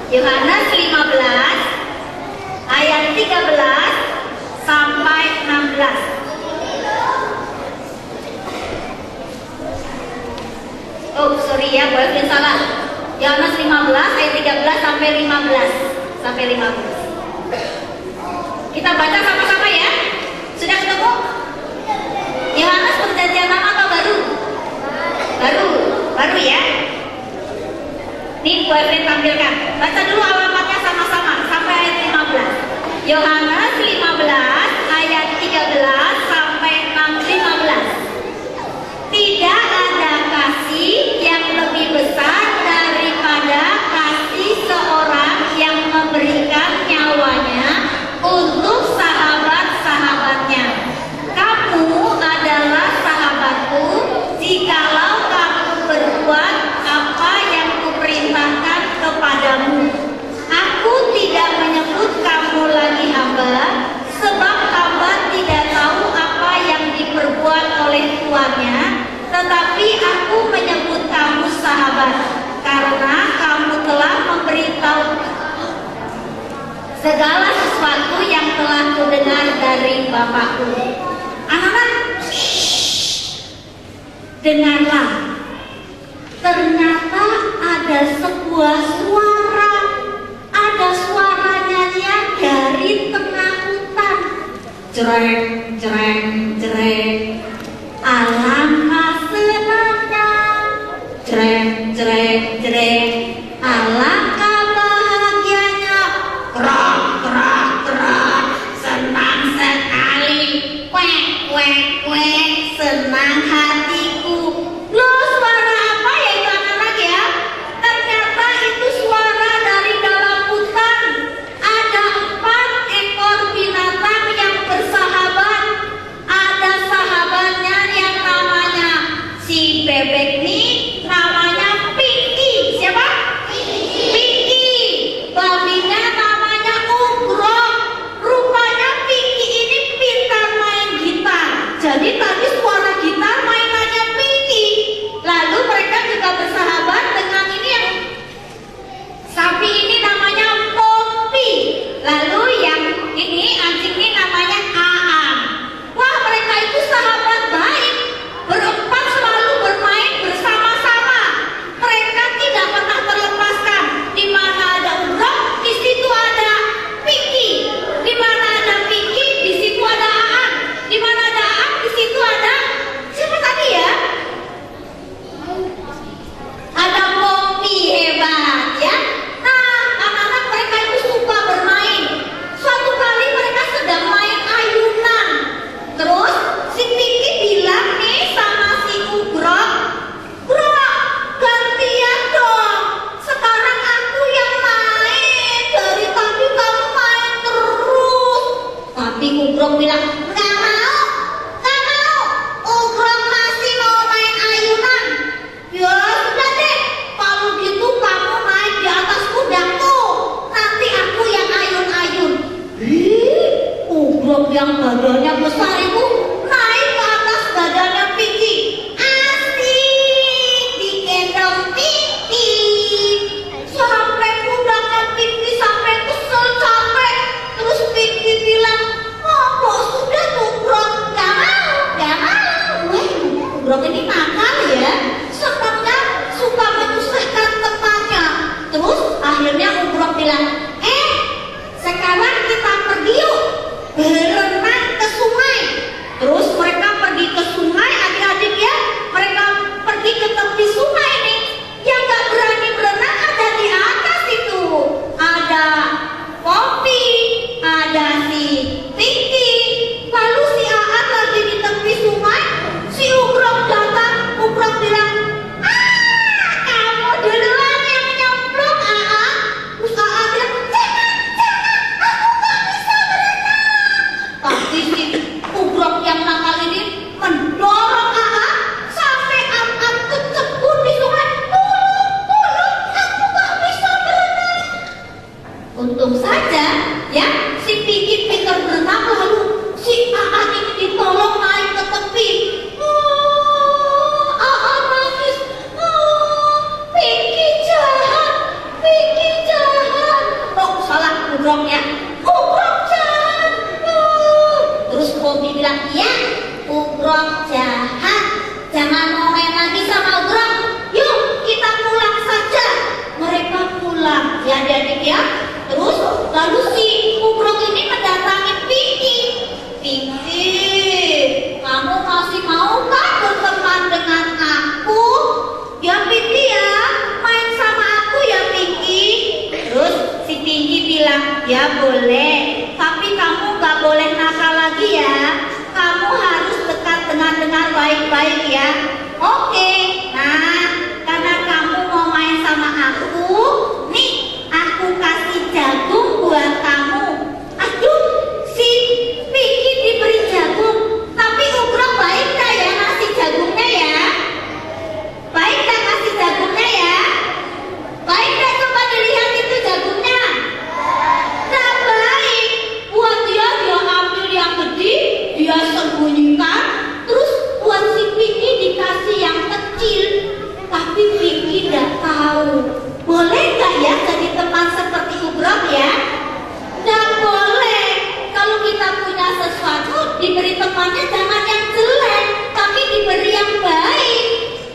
Yohanes 15 ayat 13 sampai 16. Oh, sorry ya, boleh salah. Yohanes 15 ayat 13 sampai 15. Kita baca sama-sama ya. Sudah ketemu? Yohanes perjanjian lama atau baru? Baru ya. Nih, Bu Evelyn tampilkan. Baca dulu alamatnya sama-sama sampai ayat 15. Yohanes 15 ayat 13 sampai 15. Tidak ada kasih yang lebih besar daripada kasih seorang yang memberikan nyawanya untuk sahabat-sahabatnya. Kamu adalah sahabatku jikalau kamu berbuat apa yang kuperintahkan kepadamu. Aku tidak menyebut kamu lagi hamba, sebab hamba tidak tahu apa yang diperbuat oleh tuannya, tetapi aku menyebut kamu sahabat, karena kamu telah memberitahu segala sesuatu yang telah kudengar dari Bapakku. Anak-anak, dengarlah. Ternyata ada sebuah suara, ada suara nyanyian dari tengah hutan. Jreng, jreng, jreng. Alangkah senangnya. Jreng, jreng, jreng. Alangkah bahagianya. Kerak, kerak, kerak. Senang sekali. Kwek, kwek, kwek. Senang hatiku. Loh, suara apa ya itu anak-anak ya? Ternyata itu suara dari dalam hutan. Ada 4 ekor binatang yang bersahabat. Ada sahabatnya yang namanya Ugrok ya. Ugrok jahat. Terus Bobby bilang, iya Ugrok jahat, jangan mau main lagi sama Ugrok, yuk kita pulang saja. Mereka pulang ya adik-adik ya. Terus lalu si Ugrok ini mendatangi Pinky. Pinky, kamu masih mau kan berteman dengan aku? Ya Pinky ya, main sama aku ya Pinky. Terus si Pinky bilang, ya boleh, tapi kamu gak boleh nakal lagi ya. Kamu harus dekat dengan baik-baik ya. Oke, nah karena kamu mau main sama aku, nih aku kasih jagung buat kamu. Aduh, si Pinky diberi jagung, tapi Ugrok baik gak ya ngasih jagungnya ya? Baik gak ngasih jagungnya ya? Baik gak, coba dilihat itu jagungnya? Gak baik. Buat dia ambil yang gede, dia sembunyikan. Terus buat si Pinky dikasih yang kecil, tapi Pinky gak tahu. Boleh gak ya jadi teman seperti Ugrok ya? Gak boleh. Kalau kita punya sesuatu, diberi temannya jangan yang jelek, tapi diberi yang baik.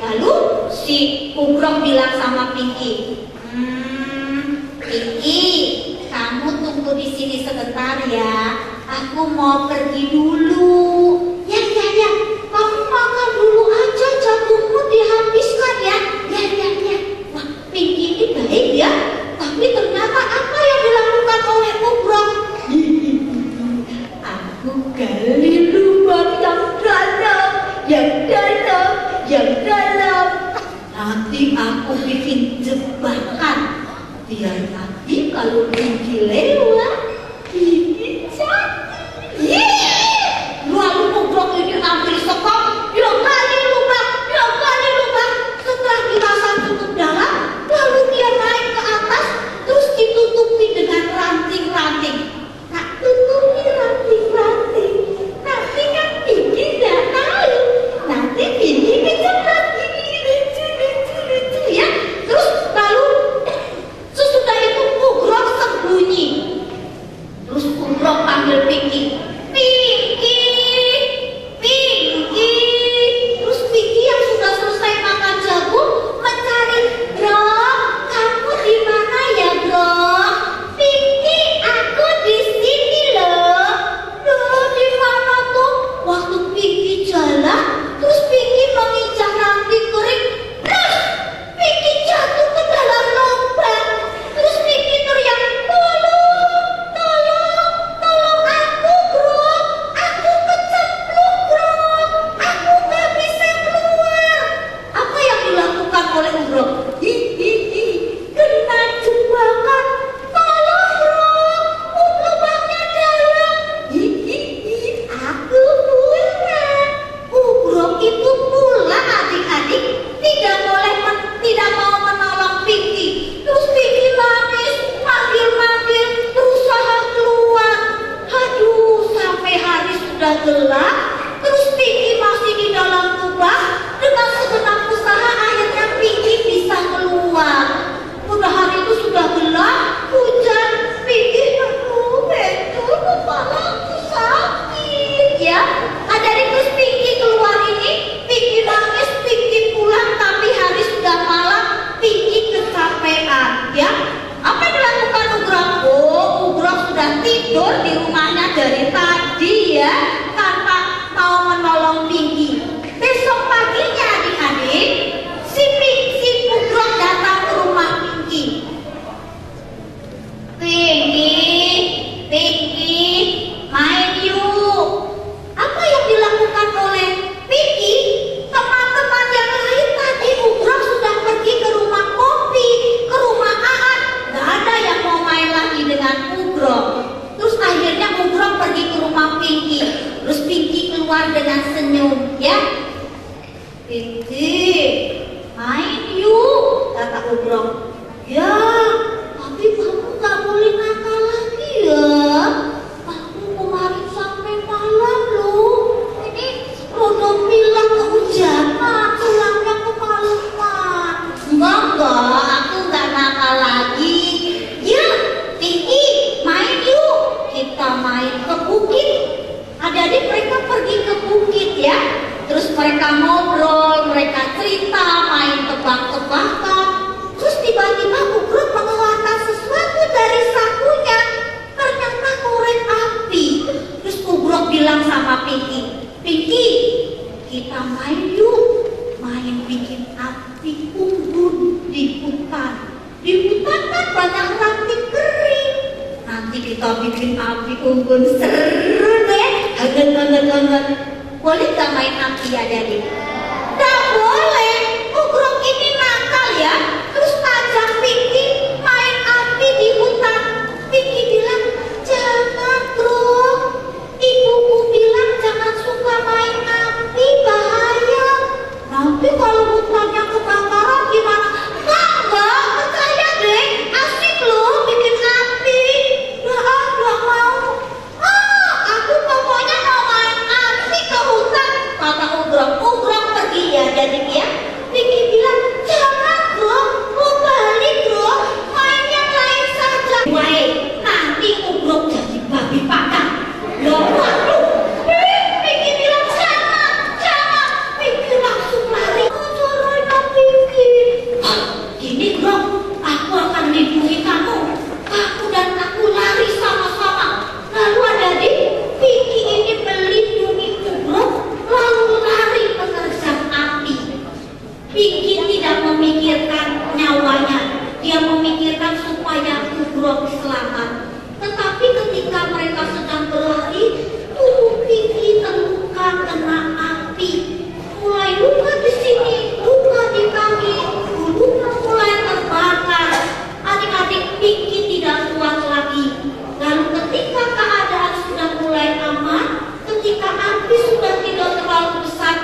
Lalu si Ugrok bilang sama Pinky, Pinky, kamu tunggu di sini sebentar ya. Aku mau pergi dulu. Ya, kamu makan dulu aja, jagungmu dihabiskan ya. Ya. Wah, Pinky ini baik ya. Tapi ternyata apa yang dilakukan oleh Ugrok? Aku gali lubang yang dalam. Nanti aku bikin jebakan. Biar nanti kalau Pinky lewat, Pinky jatuh. Lalu Ugrok ini ambil sekop, dia gali lubang. Setelah dirasa cukup dalam, lalu dia naik ke atas, terus ditutupi dengan ranting-ranting. Tak tutupi ranting-ranting, tapi kan Pinky tidak tahu. Nanti Pinky kecemplung gini, lucu ya. Terus lalu sesudah itu Ugrok sembunyi. kita bikin api unggun seru deh. Hangat. Boleh gak main api ya Jadi? Gak boleh. Ugrok ini nakal ya. Terus ajak Pinky main api di hutan. Pinky bilang, jangan bro. Ibuku bilang jangan suka main api, bahaya. Nanti kalau hutannya kebakaran gimana? Enggak, percaya deh. Asik loh bikin api. Nggak mau. Aku pokoknya mau main api ke hutan. Kata Ugrok pergi ya Jadi ya. Pinky bilang, jangan bro, mau balik bro. Main yang lain saja. Baik, nanti Ugrok jadi babi padang. Loh, waduh. Pinky bilang, jangan. Pinky langsung lari. Coroin Pinky. Gini bro, aku akan lindungi kamu. Aku dan aku lari sama-sama. Lalu ada di Pinky ini melindungi Ugrok, lalu lari menerjang api. Pinky tidak memikirkan nyawanya. Dia memikirkan supaya Ugrok selamat. Tetapi ketika mereka sedang berlari, tubuh Pinky terluka kena api. Mulai luka di sini, luka di kaki, bulunya mulai terbakar. Adik-adik Pinky tidak kuat lagi. Lalu ketika keadaan sudah mulai aman, ketika api sudah tidak terlalu besar,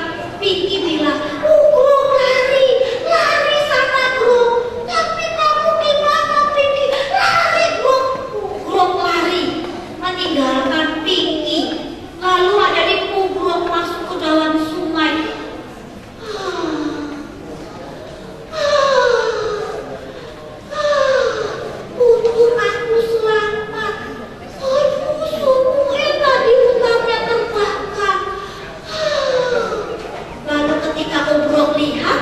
Pinky bilang, Ugrok lari sana bro. Tapi kamu gimana Pinky? Lari bro. Ugrok lari, meninggalkan Pinky. Lalu ada di Ugrok masuk ke dalam sungai. Untung aku selamat. Musuhku tadi hutannya terbakar. Lalu ketika Ugrok lihat,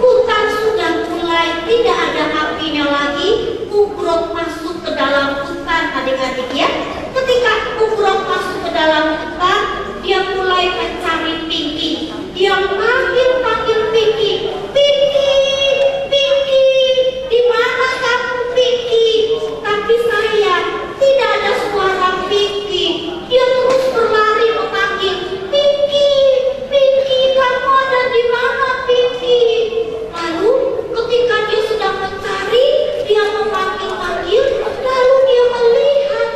hutan sudah mulai tidak ada apinya lagi. Ugrok masuk ke dalam hutan adik-adik ya. Ketika Ugrok masuk ke dalam hutan, dia mulai mencari Pinky. Dia panggil Pinky. Pinky, di mana kamu Pinky? Tapi sayang, tidak ada suara Pinky. Dia terus berlari memanggil Pinky, kamu ada di mana Pinky? Lalu ketika dia sedang mencari, dia memanggil, lalu dia melihat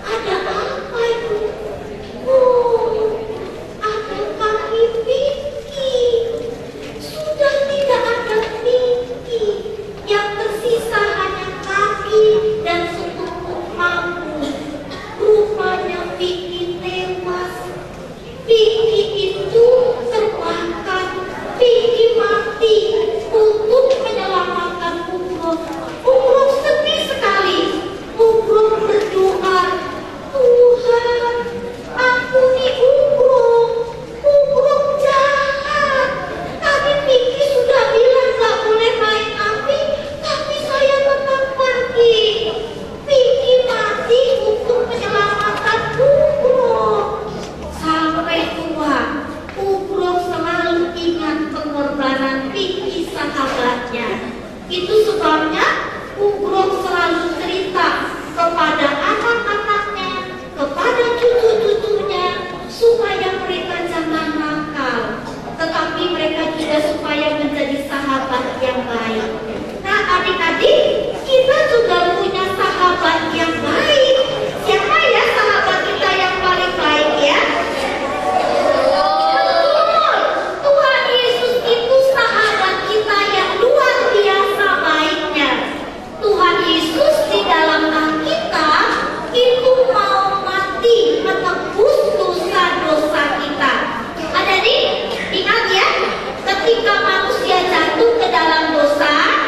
ada apa itu? Ada kaki Pinky. Sudah tidak ada Pinky. Yang tersisa hanya kaki dan setumpuk lampu. Rupanya Pinky tewas. Pinky itu terbakar. Pinky mati untuk menyelamatkan Ugrok. Ugrok sedih sekali. Ugrok berdoa, Tuhan, ampuni Ugrok. Ugrok jahat. Tadi Pinky sudah bilang gak boleh main api, tapi saya tetap pergi. Pinky mati untuk menyelamatkan Ugrok. Sampai tua, Ugrok selalu ingat pengorbanan Pinky sahabatnya. Itu sebabnya Ugrok selalu cerita kepada anak-anaknya, kepada cucu-cucunya, supaya mereka jangan nakal, tetapi mereka juga supaya menjadi sahabat yang baik. Nah adik-adik, kita juga punya sahabat yang baik. Siapa ya sahabat kita yang paling baik ya? Tuhan Yesus itu sahabat kita yang luar biasa baiknya. Tuhan Yesus di dalam Alkitab itu mau mati menebus dosa-dosa kita. Ada nih, ingat ya, ketika manusia jatuh ke dalam dosa,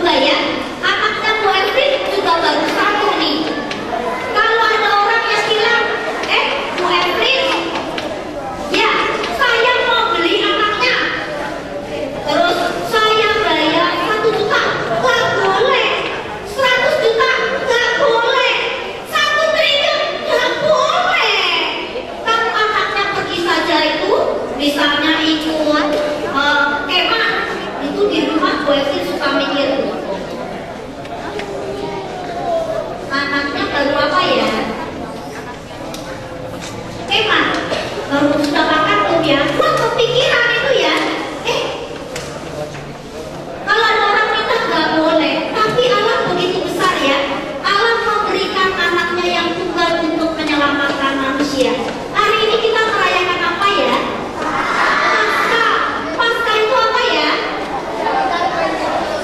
juga ya. Anaknya Bu Evelyn juga baru satu nih. Kalau ada orang yang bilang, Bu Evelyn, ya saya mau beli anaknya, terus saya bayar 1 juta, nggak boleh. 100 juta, nggak boleh. 1 triliun, nggak boleh. Kalau anaknya pergi saja itu, misalnya ikut kemah, itu di rumah Bu Evelyn suka mikir, anaknya baru apa ya? Kemah, baru sudah makan belum ya? Wah, kepikiran itu ya. Kalau ada orang minta nggak boleh, tapi Allah begitu besar ya. Allah memberikan anaknya yang tunggal untuk menyelamatkan manusia. Hari ini kita merayakan apa ya? Paskah. Paskah itu apa ya?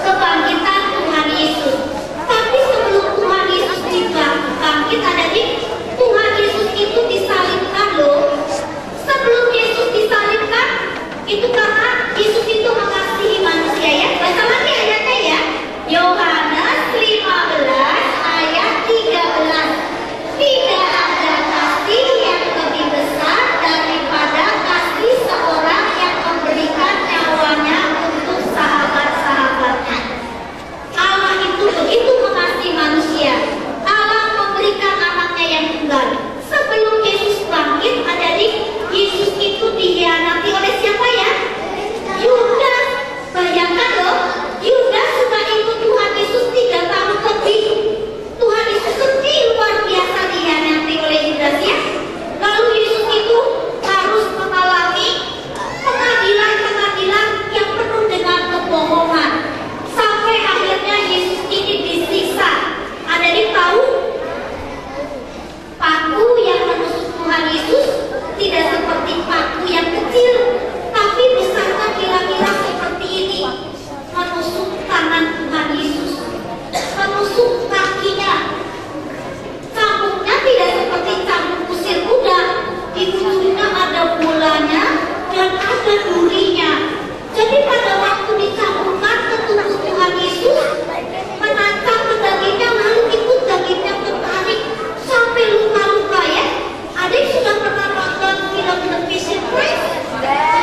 Kebangkitan Tuhan Yesus. Tapi sebelum Tuhan Yesus bangkit, ada di Tuhan Yesus itu disalibkan loh. Sebelum Yesus disalibkan, itu karena Yesus itu mengasihi manusia ya. Baca lagi ayatnya ya. Yohanes 15 ayat 13. Tidak ada kasih yang lebih besar daripada kasih seorang yang memberikan nyawanya untuk sahabat-sahabatnya. Allah itu begitu mengasihi manusia. Allah memberikan anaknya yang tunggal. Sebelum Yesus bangkit, adik-adik, Yesus itu dikhianati oleh siapa ya? Yudas. Bayangkan loh, Yudas sudah ikut Tuhan Yesus 3 tahun lebih. Tuhan Yesus sedih luar biasa dikhianati oleh Yudas ya. Lalu Yesus itu harus mengalami pengadilan-pengadilan yang penuh dengan kebohongan. Sampai akhirnya Yesus ini disiksa. Adik-adik tahu? Paku yang menusuk Tuhan Yesus tidak seperti paku yang kecil, tapi besarnya kira-kira seperti ini. Menusuk tangan Tuhan Yesus, menusuk kakinya. Cambuknya tidak seperti cambuk kusir kuda. Di ujungnya ada bolanya dan ada durinya. Jadi pada waktu dicambukkan ke tubuh Tuhan Yesus, menancap ke dagingnya, lalu ikut dagingnya tertarik sampai luka-luka ya. Adik sudah pernah nonton film The Passion Christ?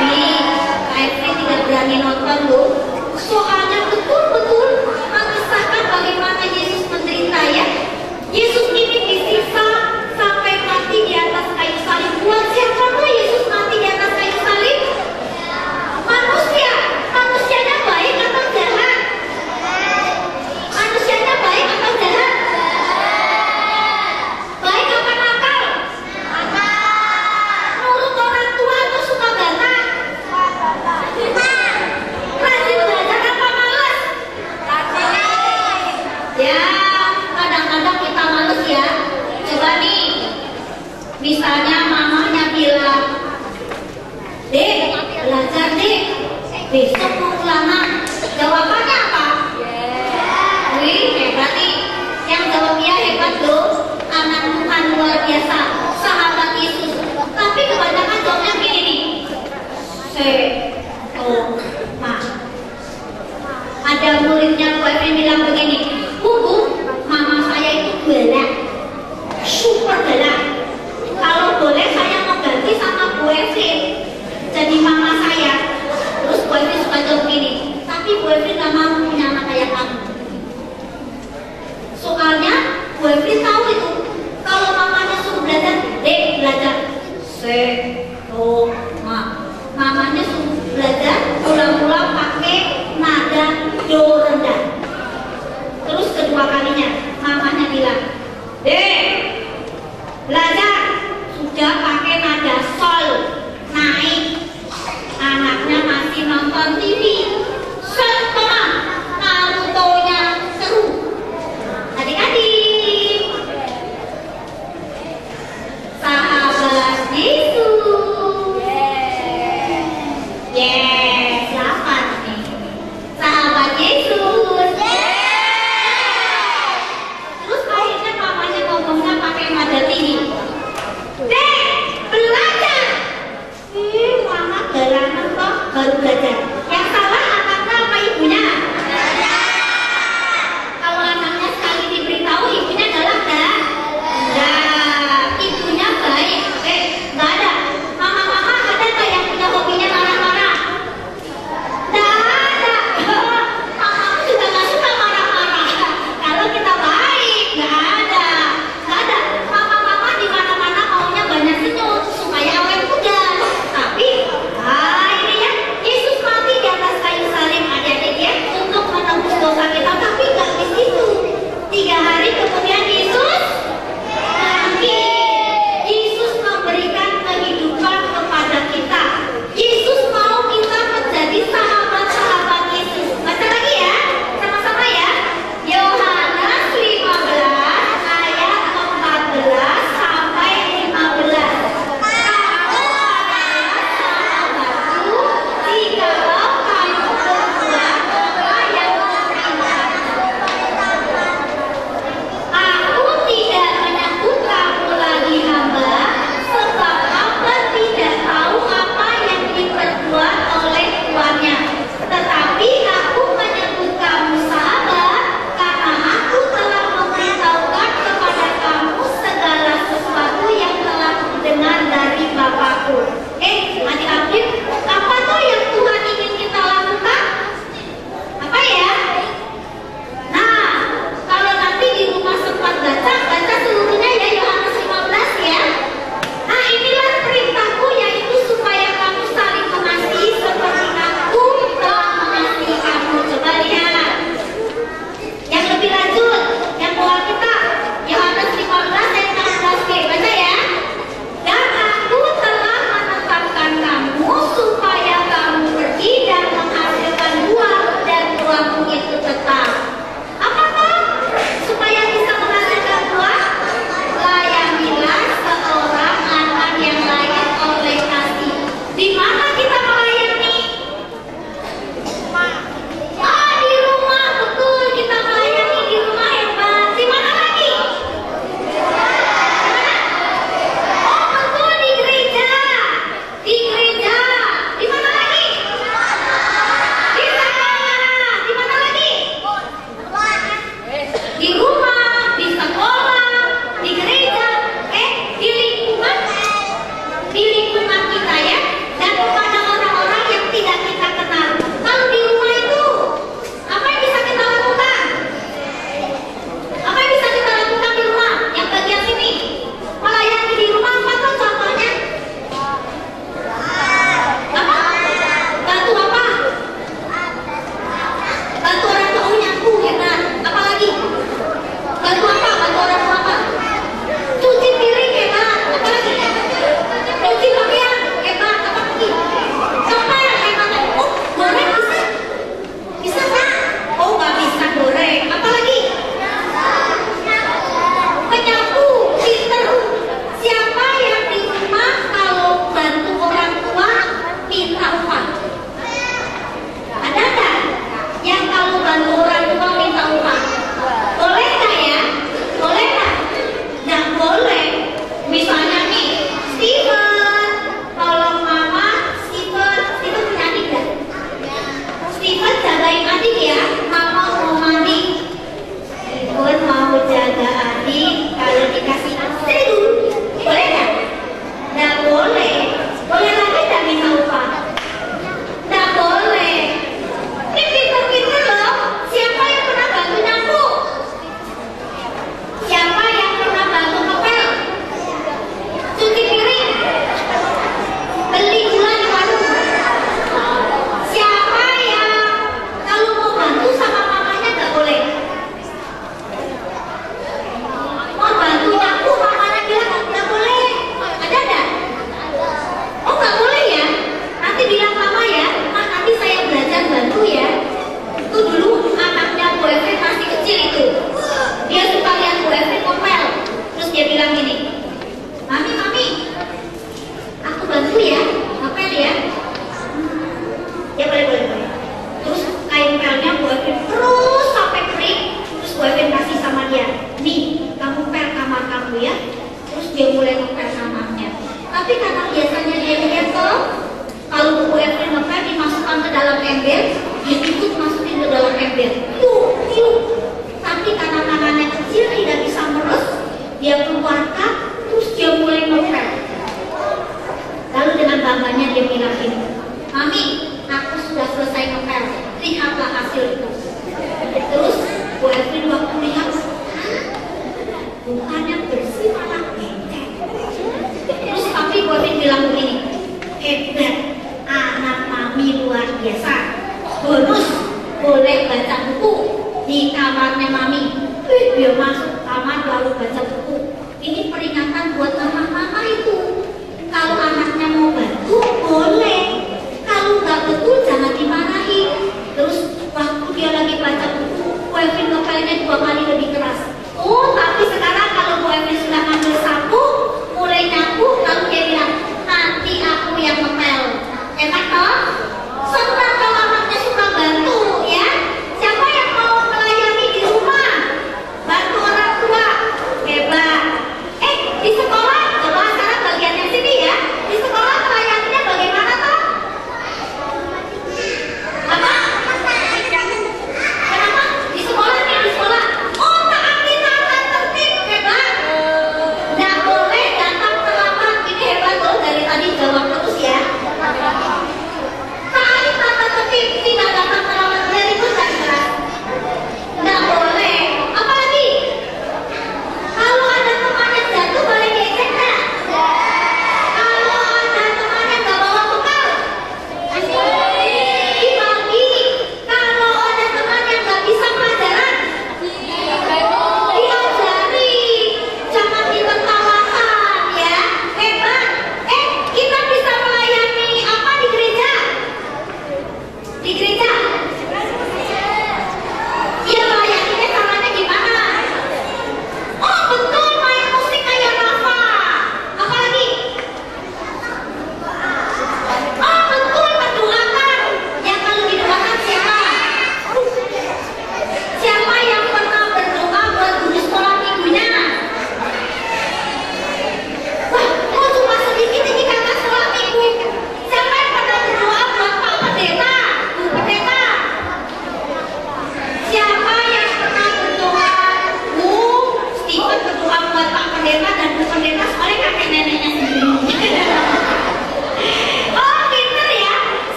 Nih, Kak Evelyn tidak berani nonton loh. Soalnya betul-betul mengisahkan bagaimana Yesus menderita ya. Yesus ini disiksa sampai mati di atas kayu salib. Buat siapa Yesus mati di atas kayu salib? Manusia. Manusianya baik atau jahat? Manusianya baik atau jahat? Baik apa nakal? Nurut orang tua atau suka bantah? Rajin belajar apa malas? Ya, kadang-kadang kita males ya. Coba nih, misalnya mamanya bilang, Dek, belajar dek, besok mau ulangan. Jawabannya apa? Wih, hebat nih. Yang jawabnya hebat loh. Anak Tuhan luar biasa, sahabat Yesus. Tapi kebanyakan jawabnya gini nih. Ada muridnya Bu Evelyn bilang begini, Bu, mama saya itu galak, super galak. Kalau boleh saya mau ganti sama Bu Evelyn jadi mama saya. Terus Bu Evelyn suka jawab begini, tapi Bu Evelyn gak mau punya anak kayak kamu. Soalnya Bu Evelyn tahu itu, kalau mamanya suruh belajar, Dek belajar, mamanya suruh belajar ulang-ulang pakai nada do rendah. Terus kedua kalinya mamanya bilang, Dek belajar, sudah pakai nada sol naik. Anaknya masih nonton TV, setengah Naruto-nya seru. Adik-adik, sahabat Yesus. Siapa nih? Sahabat Yesus. boleh baca buku di kamarnya Mami. Dia masuk kamar lalu baca buku. Ini peringatan buat mama-mama itu. Kalau anaknya mau bantu, boleh. Kalau nggak betul, jangan dimarahi. Terus waktu dia lagi baca buku, Kevin ngepelnya 2 kali lebih keras. Oh, tapi